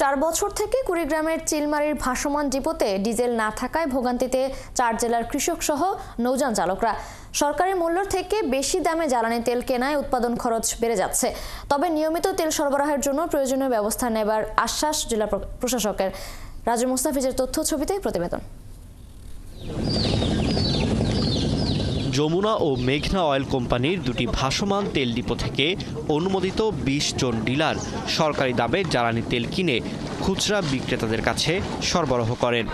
4 বছর থেকে কুড়িগ্রামের চিলমারির ভাসমান ডিপোতে ডিজেল না থাকায় ভোগান্তিতে 4 জেলার কৃষক সহ নৌযান চালকরা। সরকারি মূল্যের থেকে বেশি দামে জ্বালানি তেল কেনায় উৎপাদন খরচ বেড়ে যাচ্ছে। তবে নিয়মিত তেল সরবরাহের জন্য প্রয়োজনীয় ব্যবস্থা নেবার আশ্বাস জেলা প্রশাসকের। রাজু মুস্তাফিজের তথ্য ছবিতে প্রতিবেদন। যমুনা ও মেঘনা অয়েল কোম্পানির দুটি ভাসমান তেল ডিপো থেকে অনুমোদিত 20 জন ডিলার সরকারি দামে জ্বালানি তেল কিনে খুচরা বিক্রেতাদের কাছে সরবরাহ করেন।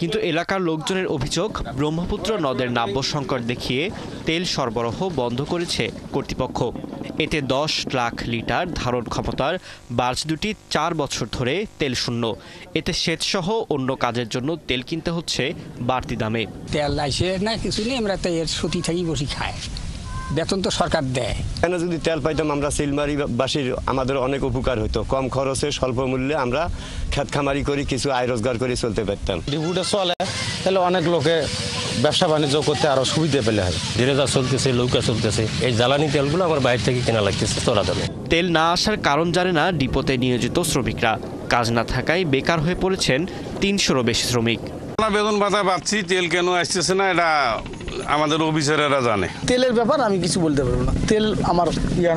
কিন্তু এলাকার লোকজনের অভিযোগ, ব্রহ্মপুত্র নদের নাব্য সংকট দেখিয়ে তেল সরবরাহ বন্ধ করেছে কর্তৃপক্ষ। এতে 10 লাখ লিটার ধারণ ক্ষমতার বার্জ দুটি 4 বছর ধরে তেল শূন্য। এতে সেচসহ অন্য কাজের জন্য তেল কিনতে হচ্ছে বাড়তি দামে। তেল আসে না, কিছু নেই, আমরা তো এর সতী থাকি বসি খাই, বেতন তো সরকার দেয়। কেন যদি তেল পাইতাম আমরা চিলমারিবাসীর আমাদের অনেক উপকার হতো। কম খরচে স্বল্প মূল্যে আমরা খেত খামারি করি কিছু আয় রোজগার করে চলতে পারতাম। ডিপুটা চলে তাহলে অনেক লোকে ব্যবসা বাণিজ্য করতে আরো সুবিধা পেলে হয়। ডিরেজা চলতেছে, নৌকা চলতেছে, এই জ্বালানি তেলগুলো আমার বাইরে থেকে কেনা লাগতেছে চড়া দামে। তেল না আসার কারণ জানে না ডিপোতে নিয়োজিত শ্রমিকরা। কাজ না থাকায় বেকার হয়ে পড়েছেন 300-রও বেশি শ্রমিক। বেতন ভাতা পাচ্ছি, তেল কেন আসতেছে না এটা আমাদের অফিসারেরা জানে। তেলের ব্যাপার আমি কিছু বলতে পারবো না, তেল আমার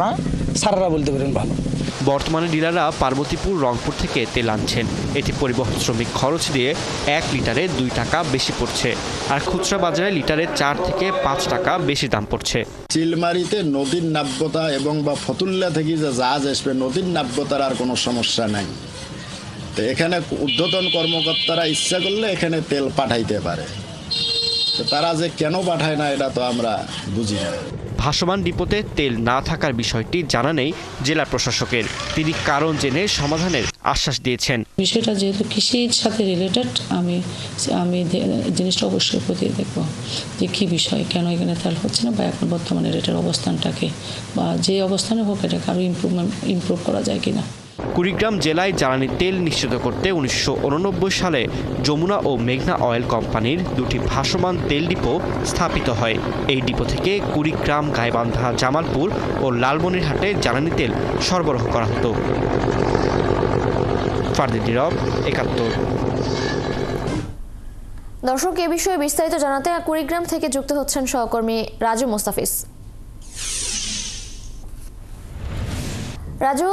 না, স্যাররা বলতে পারেন ভালো। বর্তমানে ডিলাররা পার্বতীপুর, রংপুর থেকে তেল আনছেন। এতে পরিবহন শ্রমিক খরচ দিয়ে 1 লিটারে 2 টাকা বেশি পড়ছে, আর খুচরা বাজারে লিটারে 4 থেকে 5 টাকা বেশি দাম পড়ছে। চিলমারিতে নদীর নাব্যতা এবং বা ফতুল্লা থেকে যে জাহাজ আসবে, নদীর নাব্যতার আর কোনো সমস্যা নাই। তো এখানে ঊর্ধ্বতন কর্মকর্তারা ইচ্ছা করলে এখানে তেল পাঠাইতে পারে, তো তারা যে কেন পাঠায় না এটা তো আমরা বুঝি না। ভাসমান ডিপোতে তেল না থাকার বিষয়টি জানা নেই জেলা প্রশাসকের। তিনি কারণ জেনে সমাধানের আশ্বাস দিয়েছেন। বিষয়টা যেহেতু কৃষির সাথে রিলেটেড, আমি জিনিসটা অবশ্যই খতিয়ে দেখব যে কী বিষয়, কেন এখানে তেল হচ্ছে না, বা এখন বর্তমানে রেটের অবস্থানটাকে, বা যে অবস্থানে হোক এটাকে আরও ইমপ্রুভ করা যায় কিনা। কুড়িগ্রাম জেলায় জ্বালানি তেল নিশ্চিত করতে 1989 সালে যমুনা ও মেঘনা অয়েল কোম্পানির দুটি ভাসমান তেল ডিপো স্থাপিত হয়। এই ডিপো থেকে কুড়িগ্রাম, গাইবান্ধা, জামালপুর ও লালমনিরহাটে জ্বালানি তেল সরবরাহ করা হতো। ফারদিন নীরব, 71। দর্শক, এ বিষয়ে বিস্তারিত জানাতে কুড়িগ্রাম থেকে যুক্ত হচ্ছেন সহকর্মী রাজু মুস্তাফিজ। রাজু,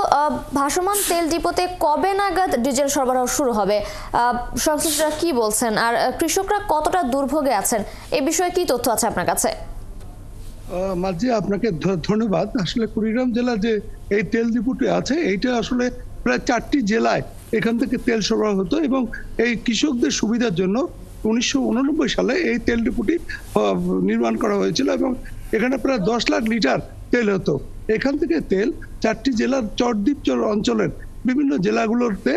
ভাসমান তেল ডিপোতে কবে নাগাদ ডিজেল সরবরাহ শুরু হবে, সংশ্লিষ্টরা কি বলছেন, আর কৃষকরা কতটা দুর্ভোগে আছেন, এ বিষয়ে কি তথ্য আছে আপনার কাছে? মাঝি, আপনাকে ধন্যবাদ। আসলে কুড়িগ্রাম জেলা যে এই তেল ডিপোটি আছে, এইটা আসলে প্রায় 4টি জেলায় এখান থেকে তেল সরবরাহ হতো, এবং এই কৃষকদের সুবিধার জন্য 1989 সালে এই তেল ডিপোটি নির্মাণ করা হয়েছিল, এবং এখানে প্রায় 10 লাখ লিটার তেল হতো। এখান থেকে তেল 4টি জেলার চরদ্বীপ অঞ্চলের বিভিন্ন জেলাগুলোতে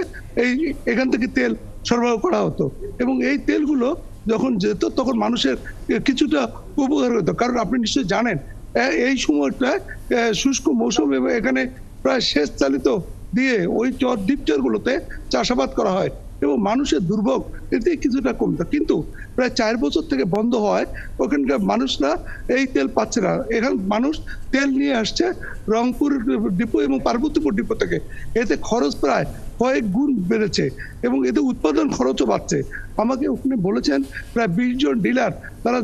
এখান থেকে তেল সরবরাহ করা হতো, এবং এই তেলগুলো যখন যেত তখন মানুষের কিছুটা উপকার হতো। কারণ আপনি নিশ্চয়ই জানেন এই সময়টা শুষ্ক মৌসুম, এবং এখানে প্রায় সেচ চালিত দিয়ে ওই দ্বীপচরগুলোতে চাষাবাদ করা হয়, এবং মানুষের দুর্ভোগ এতে কিছুটা কমতো। কিন্তু প্রায় 4 বছর থেকে বন্ধ হয়, ওখানকার মানুষরা এই তেল পাচ্ছে না। এখানে মানুষ তেল নিয়ে আসছে রংপুর ডিপো এবং পার্বতীপুর ডিপো থেকে। এতে খরচ প্রায় কয়েক গুণ বেড়েছে, এবং এতে উৎপাদন খরচও বাড়ছে। আমাকে ওখানে বলেছেন প্রায় 20 জন ডিলার,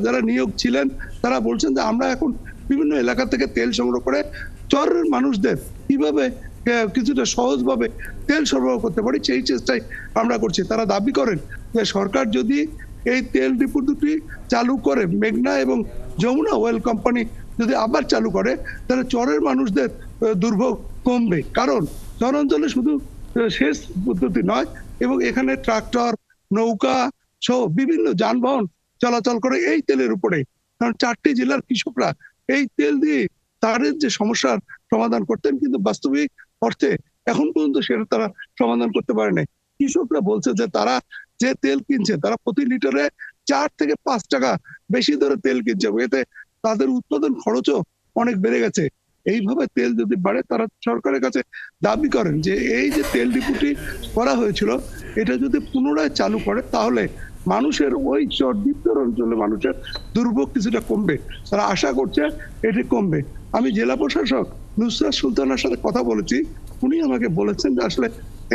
যারা নিয়োগ ছিলেন, তারা বলছেন যে আমরা এখন বিভিন্ন এলাকা থেকে তেল সংগ্রহ করে চরের মানুষদের কিভাবে কিছুটা সহজভাবে তেল সরবরাহ করতে পারি সেই চেষ্টাই আমরা করছি। তারা দাবি করেন যে সরকার যদি এই তেল ডিপো দুটি চালু করে, মেঘনা এবং যমুনা অয়েল কোম্পানি যদি আবার চালু করে, তাহলে চরের মানুষদের দুর্ভোগ কমবে। কারণ চর অঞ্চলে শুধু সেচ পদ্ধতি নয়, এবং এখানে ট্রাক্টর, নৌকা সহ বিভিন্ন যানবাহন চলাচল করে এই তেলের উপরে। কারণ 4টি জেলার কৃষকরা এই তেল দিয়ে তাদের যে সমস্যার সমাধান করতেন, কিন্তু বাস্তবিক অর্থে এখন পর্যন্ত সেটা তারা সমাধান করতে পারে নাই। কৃষকরা বলছে যে তারা যে তেল কিনছে, তারা প্রতি লিটারে 4 থেকে 5 টাকা বেশি দরে তেল কিনছে, এতে তাদের উৎপাদন খরচও অনেক বেড়ে গেছে। এইভাবে তেল যদি বাড়ে, তারা সরকারের কাছে দাবি করেন যে এই যে তেল ডিপোটি করা হয়েছিল, এটা যদি পুনরায় চালু করে, তাহলে মানুষের ওই দ্বীপচর অঞ্চলে মানুষের দুর্ভোগ কিছুটা কমবে। তারা আশা করছে এটি কমবে। আমি জেলা প্রশাসক নুসরাত সুলতানার সাথে কথা বলেছি, উনি আমাকে বলেছেন যে আসলে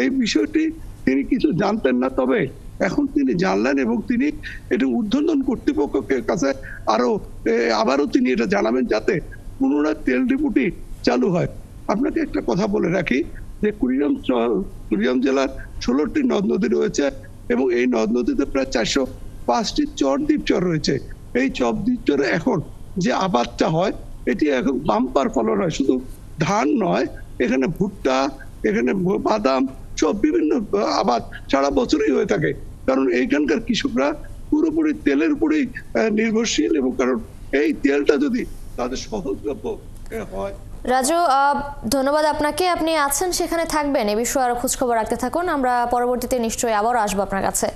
এই বিষয়টি তিনি কিছু জানতেন না, তবে এখন তিনি জানলেন এবং তিনি এটা ঊর্ধ্বতন কর্তৃপক্ষের কাছে আবারও তিনি এটা জানাবেন যাতে পুনরায় তেল ডিপুটি চালু হয়। আপনাকে একটা কথা বলে রাখি যে কুড়িগ্রাম জেলার 16টি নদ নদী রয়েছে এবং এই নদ নদীতে প্রায় 405টি দ্বীপচর রয়েছে। এই দ্বীপচরে এখন যে আবাদটা হয় এটি এখন বাম্পার ফলন হয়, শুধু ধান নয়, এখানে ভুট্টা, এখানে বাদাম, সব বিভিন্ন আবাদ সারা বছরই হয়ে থাকে, কারণ এইখানকার কৃষকরা পুরোপুরি তেলের উপরেই নির্ভরশীল এবং কারণ এই তেলটা যদি তাদের সহজলভ্য হয়। রাজু, ধন্যবাদ আপনাকে। আপনি আছেন, সেখানে থাকবেন, এ বিষয়ে আরো খোঁজখবর রাখতে থাকুন। আমরা পরবর্তীতে নিশ্চয়ই আবার আসবো আপনার কাছে।